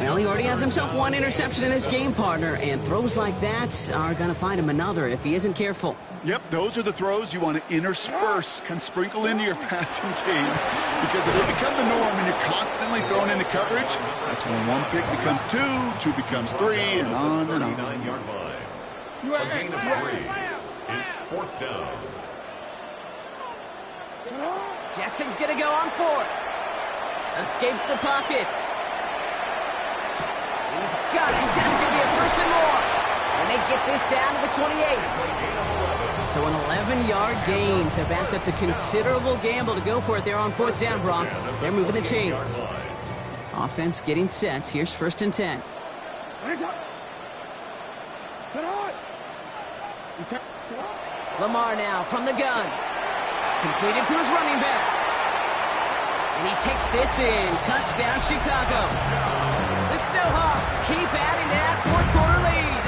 [SPEAKER 1] Well, he already has himself one interception in this game, partner, and throws like that are gonna find him another if he isn't careful.
[SPEAKER 2] Yep, those are the throws you want to intersperse, can sprinkle into your passing game. Because if they become the norm and you're constantly thrown into coverage, that's when one pick becomes 2, 2 becomes 3, and on and on.
[SPEAKER 4] 39-yard line. A gain of 3. It's 4th down.
[SPEAKER 1] Jackson's gonna go on 4th. Escapes the pocket. He's got it. That's gonna be a 1st and more. And they get this down to the 28. So an 11-yard gain to back up the considerable gamble to go for it there on 4th down, Brock. They're moving the chains. Offense getting set. Here's 1st and 10. Lamar now from the gun. Completed to his running back. And he takes this in. Touchdown, Chicago. The Snowhawks keep adding to that fourth-quarter lead.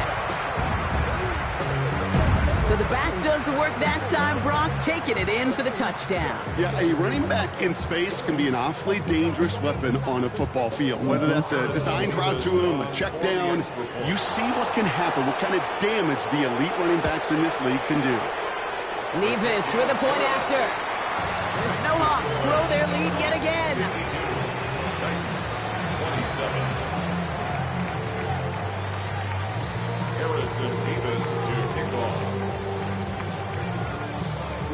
[SPEAKER 1] So the back does the work that time, Brock, taking it in for the touchdown.
[SPEAKER 2] Yeah, a running back in space can be an awfully dangerous weapon on a football field. Whether that's a designed route to him, a check down, you see what can happen, what kind of damage the elite running backs in this league can do.
[SPEAKER 1] Nevis with a point after. The Snowhawks grow their lead yet again.
[SPEAKER 4] Titans, 27. Harrison Nevis to kick off.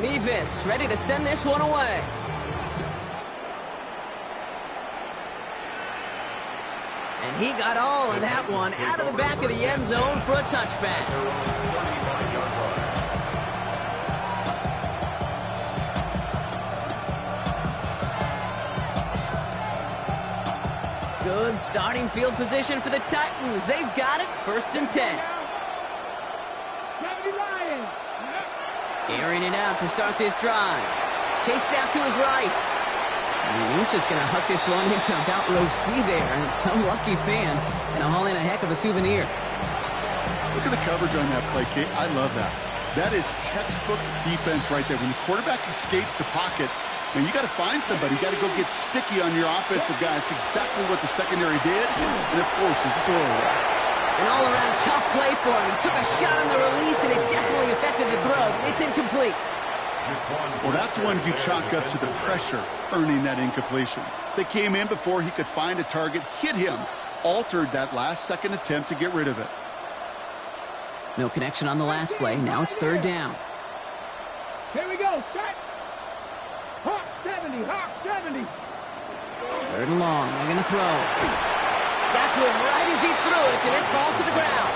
[SPEAKER 1] Nevis ready to send this one away. And he got all of that one out of the back of the end zone for a touchback. Good starting field position for the Titans. They've got it, 1st and 10. Airing it out to start this drive. Chased out to his right. And he's just going to huck this one into about row C there. And some lucky fan going to haul in a heck of a souvenir.
[SPEAKER 2] Look at the coverage on that play, Kate. I love that. That is textbook defense right there. When the quarterback escapes the pocket, man, you got to find somebody. You got to go get sticky on your offensive guy. It's exactly what the secondary did, and it forces the throwaway.
[SPEAKER 1] An all-around tough play for him. He took a shot on the release, and it definitely affected the throw. It's incomplete.
[SPEAKER 2] Well, that's one you chalk up to the pressure earning that incompletion. They came in before he could find a target, hit him, altered that last-second attempt to get rid of it.
[SPEAKER 1] No connection on the last play. Now it's 3rd down.
[SPEAKER 3] Here we go. Set. Hawk 70. Hawk 70.
[SPEAKER 1] 3rd and long. They're going to throw. Got to him right as he threw it, and it falls to the ground.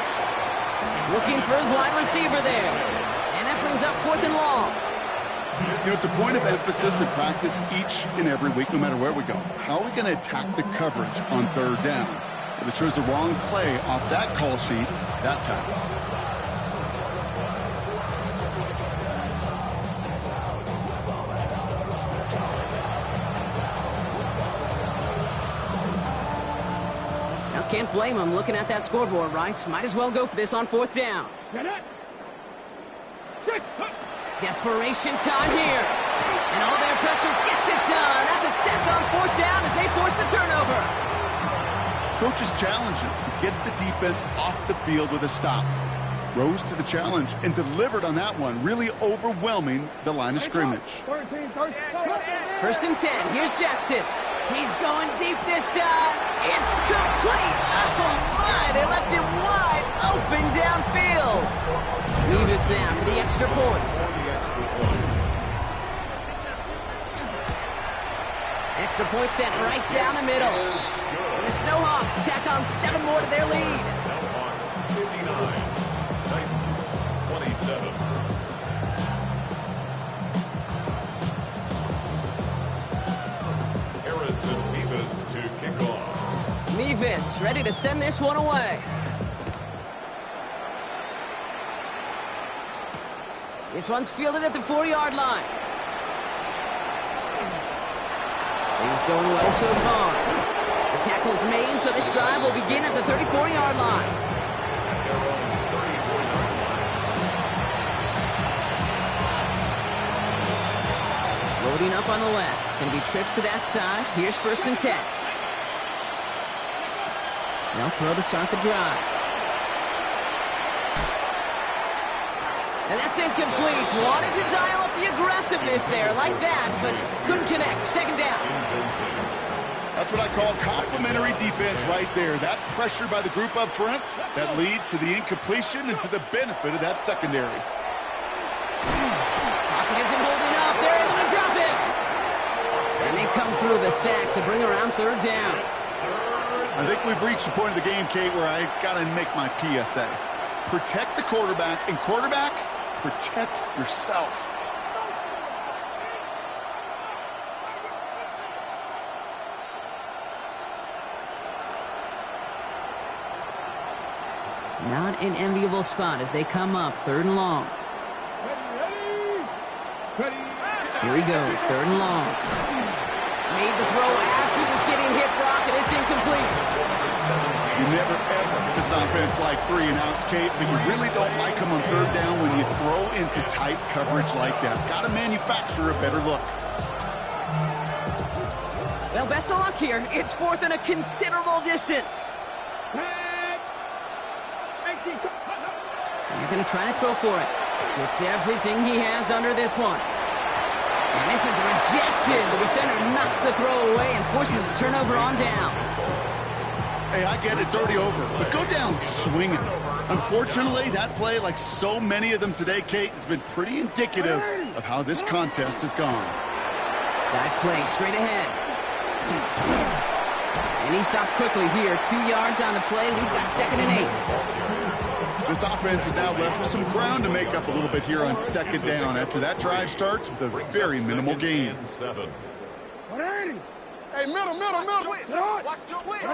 [SPEAKER 1] Looking for his wide receiver there. And that brings up 4th and long.
[SPEAKER 2] You know, it's a point of emphasis in practice each and every week, no matter where we go. How are we going to attack the coverage on 3rd down? But it shows the wrong play off that call sheet that time.
[SPEAKER 1] Can't blame him looking at that scoreboard, right? Might as well go for this on 4th down. Desperation time here. And all their pressure gets it done. That's a sack on 4th down as they force the turnover.
[SPEAKER 2] Coach's challenging to get the defense off the field with a stop. Rose to the challenge and delivered on that one, really overwhelming the line of scrimmage.
[SPEAKER 1] 1st and 10. Here's Jackson. He's going deep this time. It's complete. Oh, my. They left him wide open downfield. Nevis now for the extra point. Extra point sent right down the middle. And the Snowhawks tack on 7 more to their lead.
[SPEAKER 4] Snowhawks 59. Titans 27. Harrison Nevis to kick off.
[SPEAKER 1] Nevis ready to send this one away. This one's fielded at the 4-yard line. Things going well so far. The tackle's made, so this drive will begin at the 34-yard line. Loading up on the left. It's going to be trips to that side. Here's 1st and 10. They'll throw to start the drive. And that's incomplete. Wanted to dial up the aggressiveness there like that, but couldn't connect. 2nd down.
[SPEAKER 2] That's what I call complimentary defense right there. That pressure by the group up front, that leads to the incompletion and to the benefit of that secondary.
[SPEAKER 1] Pocket isn't holding up. They're able to drop it. And they come through the sack to bring around 3rd down.
[SPEAKER 2] I think we've reached the point of the game, Kate, where I got to make my PSA. Protect the quarterback, and quarterback, protect yourself.
[SPEAKER 1] Not an enviable spot as they come up 3rd and long. Here he goes, 3rd and long. Made the throw as he was getting hit, Brock, and it's incomplete.
[SPEAKER 2] You never, ever, as an offense, like 3-and-outs, Kate, but you really don't like them on third down when you throw into tight coverage like that. Got to manufacture a better look.
[SPEAKER 1] Well, best of luck here. It's fourth and a considerable distance. They're going to try to throw for it. Gets everything he has under this one. And this is rejected. The defender knocks the throw away and forces a turnover on downs.
[SPEAKER 2] Hey, I get it. It's already over. But go down swinging. Unfortunately, that play, like so many of them today, Kate, has been pretty indicative of how this contest has gone.
[SPEAKER 1] Dive play straight ahead. And he stopped quickly here. 2 yards on the play. We've got 2nd and 8.
[SPEAKER 2] This offense is now left with some ground to make up a little bit here on 2nd down after that drive starts with a very minimal gain.
[SPEAKER 3] Hey, middle.
[SPEAKER 5] Watch your twist.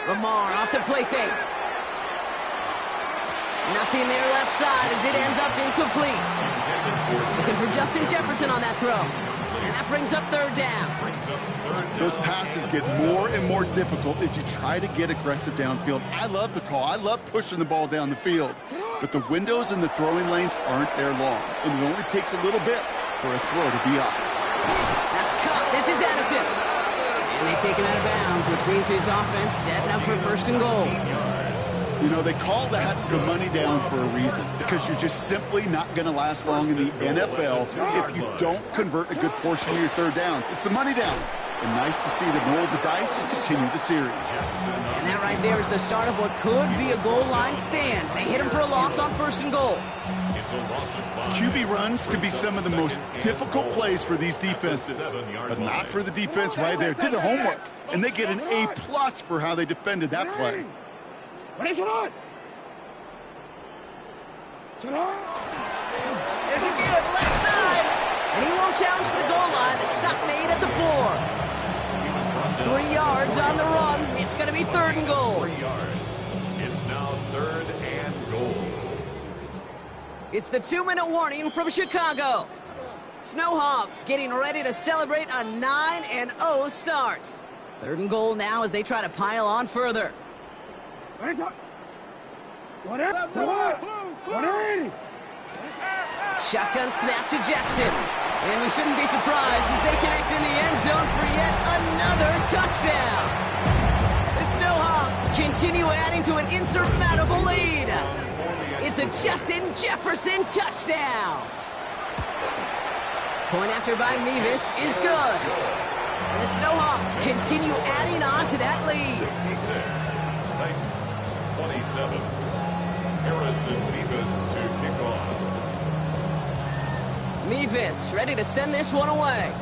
[SPEAKER 1] Lamar off the play fake. Nothing there left side as it ends up incomplete. Looking for Justin Jefferson on that throw. And that brings up 3rd down.
[SPEAKER 2] Those passes get more and more difficult as you try to get aggressive downfield. I love the call. I love pushing the ball down the field. But the windows in the throwing lanes aren't there long. And it only takes a little bit for a throw to be off.
[SPEAKER 1] That's caught. This is Addison. And they take him out of bounds, which means his offense setting up for 1st and goal.
[SPEAKER 2] You know, they call that the money down for a reason, because you're just simply not going to last long in the NFL if you don't convert a good portion of your 3rd downs. It's the money down. And nice to see them roll the dice and continue the series.
[SPEAKER 1] And that right there is the start of what could be a goal line stand. They hit him for a loss on 1st and goal.
[SPEAKER 2] QB runs can be some of the most difficult plays for these defenses, but not for the defense right there. Did their homework, and they get an A+ for how they defended that play.
[SPEAKER 3] What is it on?
[SPEAKER 1] There's a give left side, and he won't challenge for the goal line. The stop made at the 4. 3 yards on the run. It's going to be 3rd and goal.
[SPEAKER 4] 3 yards. It's now 3rd and goal.
[SPEAKER 1] It's the 2-minute warning from Chicago. Snowhawks getting ready to celebrate a 9-0 start. 3rd and goal now as they try to pile on further. Shotgun snap to Jackson. And we shouldn't be surprised as they connect in the end zone for yet another touchdown. The Snowhawks continue adding to an insurmountable lead. It's a Justin Jefferson touchdown. Point after by Mevis is good. And the Snowhawks continue adding on to that lead.
[SPEAKER 4] 66. Titans 27. Harrison Mevis to kick off.
[SPEAKER 1] Mevis ready to send this one away.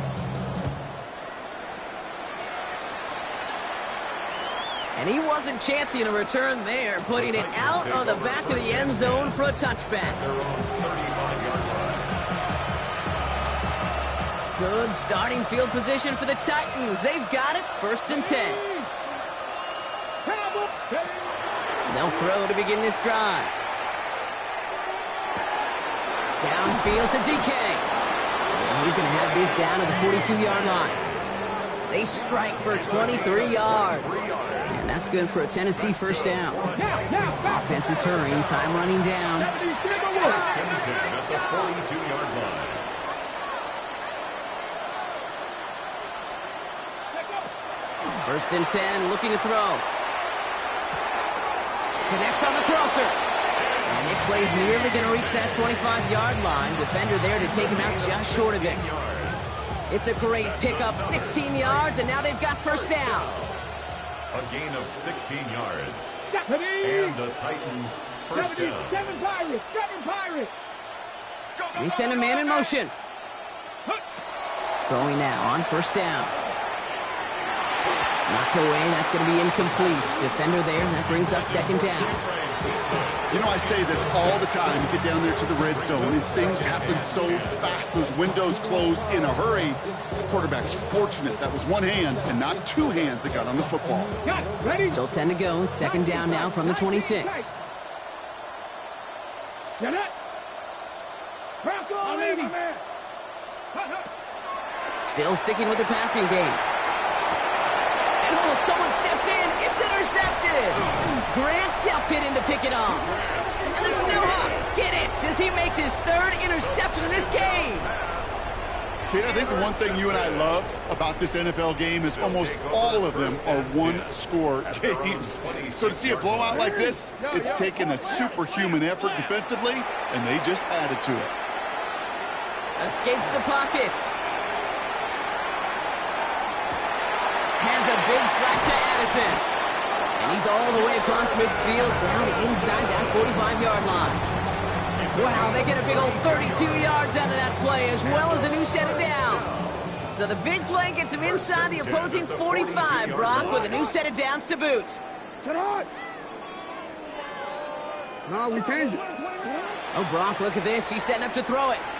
[SPEAKER 1] And he wasn't chancing a return there, putting it out of the back of the end zone for a touchback.
[SPEAKER 4] Their own 35-yard line.
[SPEAKER 1] Good starting field position for the Titans. They've got it, 1st and 10. They'll throw to begin this drive. Downfield to DK. And he's going to have this down at the 42-yard line. They strike for 23 yards. And that's good for a Tennessee 1st down. Offense is hurrying, time running down.
[SPEAKER 4] 1st and 10 at the 42-yard line.
[SPEAKER 1] First and 10, looking to throw. Connects on the crosser. And this play is nearly going to reach that 25-yard line. Defender there to take him out just short of it. It's a great pickup, 16 yards, and now they've got 1st down.
[SPEAKER 4] A gain of 16 yards. And the Titans 1st down.
[SPEAKER 3] 7 Pirates.
[SPEAKER 1] They send a man in motion. Throwing now on 1st down. Knocked away, that's going to be incomplete. Defender there, and that brings up 2nd down.
[SPEAKER 2] You know, I say this all the time. You get down there to the red zone, and things happen so fast. Those windows close in a hurry. Quarterback's fortunate. That was one hand and not 2 hands that got on the football.
[SPEAKER 1] Still 10 to go. It's 2nd down now from the 26. Still sticking with the passing game. And oh, someone stepped in. It's intercepted. Grant tapped it in to pick it off. And the Snowhawks get it as he makes his third interception in this game.
[SPEAKER 2] Kate, I think the one thing you and I love about this NFL game is almost all of them are one-score games. So to see a blowout like this, it's taken a superhuman effort defensively, and they just added to it.
[SPEAKER 1] Escapes the pocket. Has a big strike to Addison. And he's all the way across midfield down inside that 45-yard line. Wow, they get a big old 32 yards out of that play, as well as a new set of downs. So the big play gets him inside the opposing 45, Brock, with a new set of downs to boot.
[SPEAKER 3] Sit on. No, we changed it.
[SPEAKER 1] Oh, Brock, look at this. He's setting up to throw it.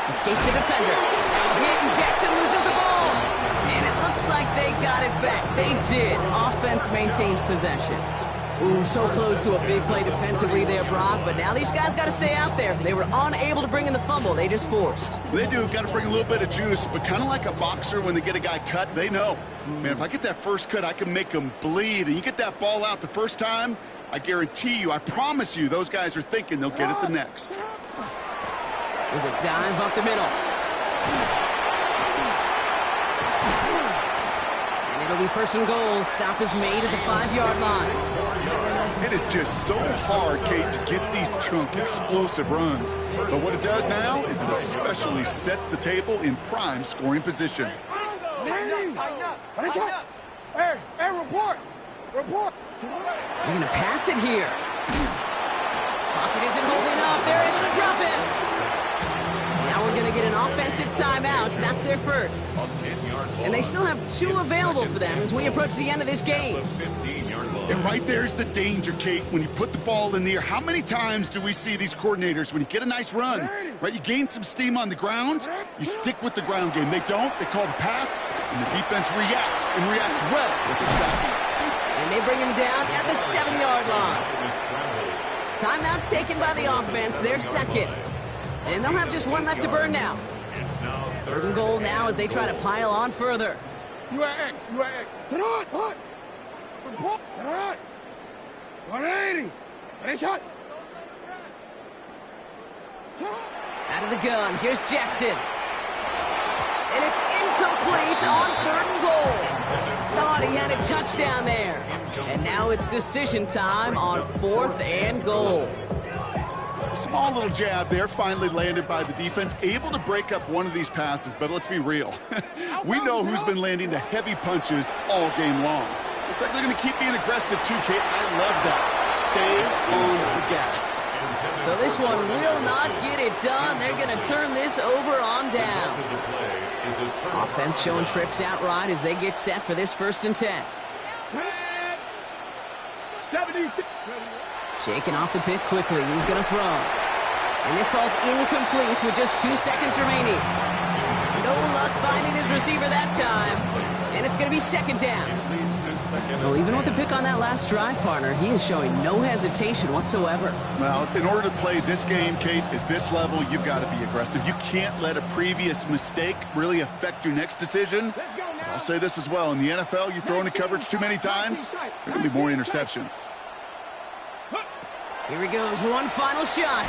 [SPEAKER 1] Escapes the defender. Hit, and Jackson loses the ball. And it looks like they got it back. They did. Offense maintains possession. Ooh, so close to a big play defensively there, Brock, but now these guys got to stay out there. They were unable to bring in the fumble. They just forced.
[SPEAKER 2] They do. Got to bring a little bit of juice, but kind of like a boxer when they get a guy cut, they know. Man, if I get that first cut, I can make them bleed. And you get that ball out the first time, I guarantee you, I promise you, those guys are thinking they'll get it the next.
[SPEAKER 1] There's a dive up the middle. And it'll be first and goal. Stop is made at the 5-yard line.
[SPEAKER 2] It is just so hard, Kate, to get these chunk, explosive runs. But what it does now is it especially sets the table in prime scoring position.
[SPEAKER 3] Tighten up. Hey, report. Report.
[SPEAKER 1] They're going to pass it here. Pocket isn't holding up. They're able to drop it. Now we're going to get an offensive timeout. That's their first. And they still have 2 available for them as we approach the end of this game.
[SPEAKER 2] And right there's the danger, Kate. When you put the ball in the air, how many times do we see these coordinators, when you get a nice run, right, you gain some steam on the ground, you stick with the ground game. They don't. They call the pass, and the defense reacts, and reacts well with the sack.
[SPEAKER 1] And they bring him down at the 7-yard line. Timeout taken by the offense, their second. And they'll have just 1 left to burn now. Third and goal now as they try to pile on further.
[SPEAKER 3] You are X. Sit on. What? Report. Sit on. 180. Ready, shot.
[SPEAKER 1] Out of the gun, here's Jackson. And it's incomplete on 3rd and goal. Thought he had a touchdown there. And now it's decision time on 4th and goal.
[SPEAKER 2] A small little jab there, finally landed by the defense, able to break up one of these passes, but let's be real. We know who's been landing the heavy punches all game long. Looks like they're going to keep being aggressive too, Kate. I love that. Stay on the gas.
[SPEAKER 1] So this one will not get it done. They're going to turn this over on down. Offense showing trips outright as they get set for this 1st and 10.
[SPEAKER 3] 76.
[SPEAKER 1] Shaking off the pick quickly. He's going to throw. And this falls incomplete with just 2 seconds remaining. No luck finding his receiver that time. And it's going to be 2nd down. Well, even with the pick on that last drive, partner, he is showing no hesitation whatsoever.
[SPEAKER 2] Well, in order to play this game, Kate, at this level, you've got to be aggressive. You can't let a previous mistake really affect your next decision. I'll say this as well. In the NFL, you throw into coverage too many times, there are going to be more interceptions.
[SPEAKER 1] Here he goes, one final shot.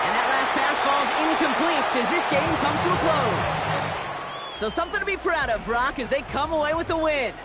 [SPEAKER 1] And that last pass falls incomplete as this game comes to a close. So something to be proud of, Brock, as they come away with the win.